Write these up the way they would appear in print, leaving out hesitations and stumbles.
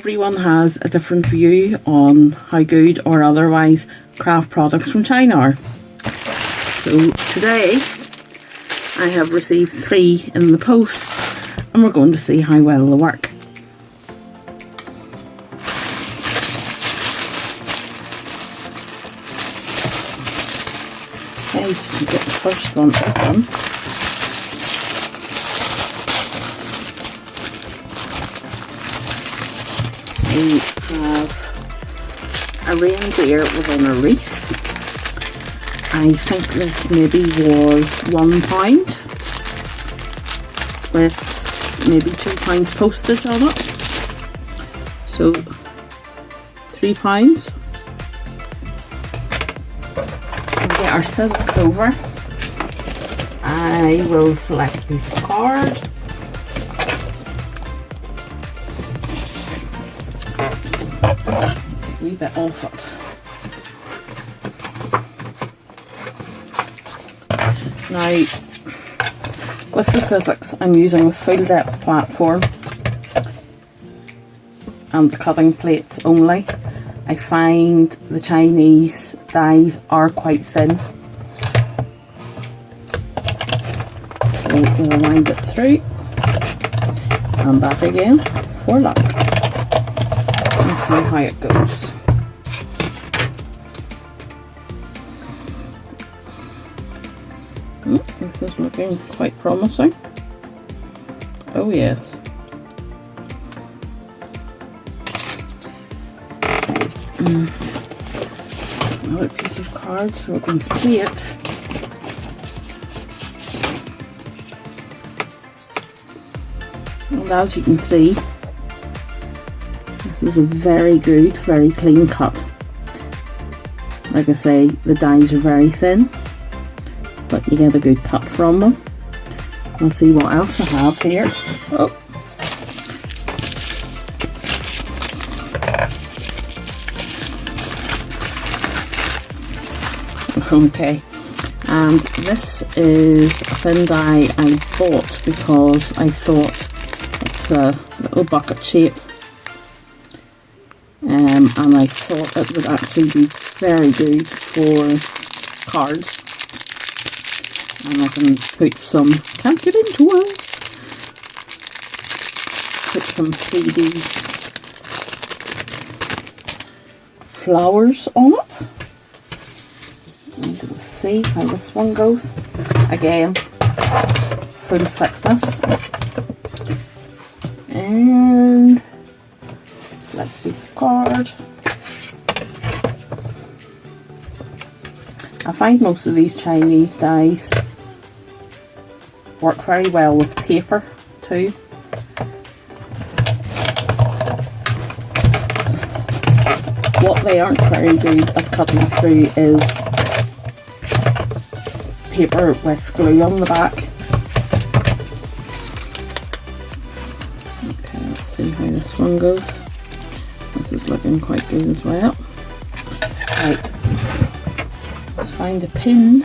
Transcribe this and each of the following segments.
Everyone has a different view on how good or otherwise craft products from China are. So today I have received 3 in the post and we're going to see how well they work. Okay, so we get the first one open. We have a reindeer within a wreath. I think this maybe was £1 with maybe £2 postage on it. So £3. We'll get our scissors over. I will select a piece of card. Take a wee bit off it. Now, with the scissors, I'm using the full depth platform and the cutting plates only. I find the Chinese dies are quite thin, so we'll wind it through and back again for luck and see how it goes. This is looking quite promising. Oh yes. Another piece of card so we can see it. And as you can see, this is a very good, very clean cut. Like I say, the dies are very thin, but you get a good cut from them. I'll see what else I have here. Oh. Okay, and this is a thin die I bought because I thought it's a little bucket shape, and I thought it would actually be very good for cards. And I can put some, can't get into it, put some 3D flowers on it. And we'll see how this one goes. Again, full thickness. And select this card. I find most of these Chinese dies work very well with paper too. What they aren't very good at cutting through is paper with glue on the back. Okay, let's see how this one goes. This is looking quite good as well. Right, let's find a pin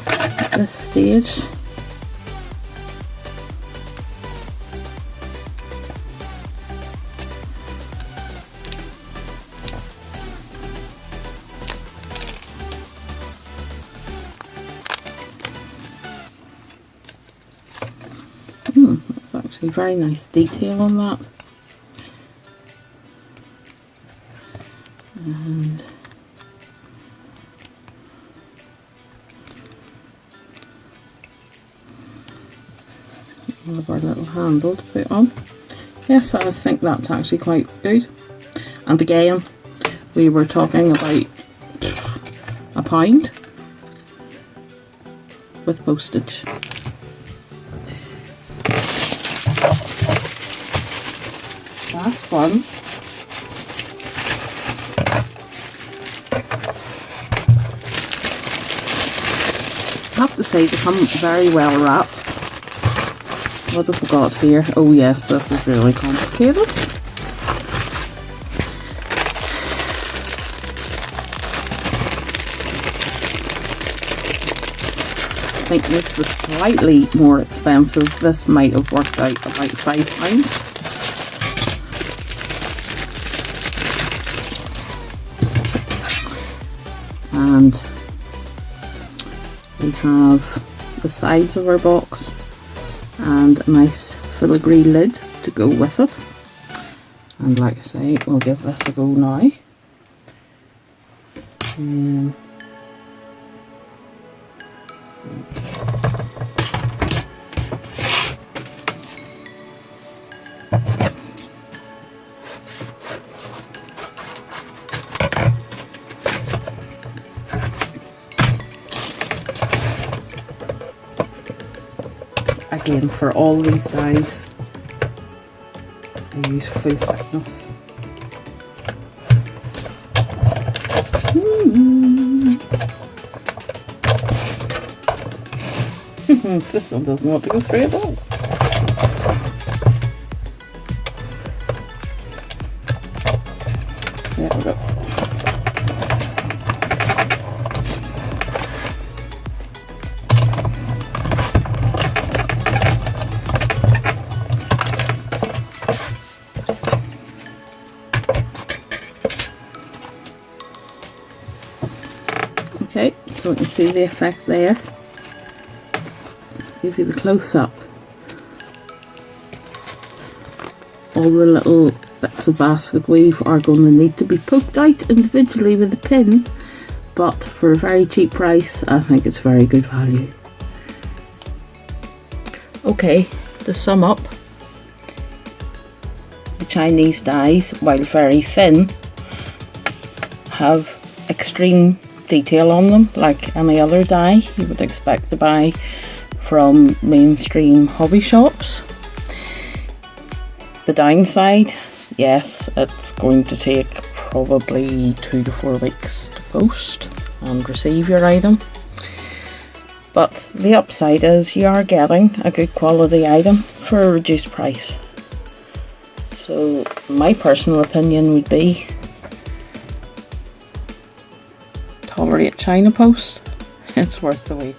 at this stage. That's actually very nice detail on that. And another little handle to put on. Yes, I think that's actually quite good. And again, we were talking about £1 with postage. Last one. I have to say they come very well wrapped. What have we got here? Oh yes, this is really complicated. I think this was slightly more expensive. This might have worked out about £5. and we have the sides of our box and a nice filigree lid to go with it. And like I say, we'll give this a go now. Again, for all these dies, I use full thickness. This one doesn't want to go through at all. There we go. Okay, so we can see the effect there. Give you the close-up. All the little bits of basket weave are going to need to be poked out individually with a pin, but for a very cheap price I think it's very good value. Okay, to sum up, the Chinese dies, while very thin, have extreme detail on them like any other die you would expect to buy from mainstream hobby shops. The downside, yes, it's going to take probably 2 to 4 weeks to post and receive your item, but the upside is you are getting a good quality item for a reduced price. So my personal opinion would be tolerate China Post. It's worth the wait.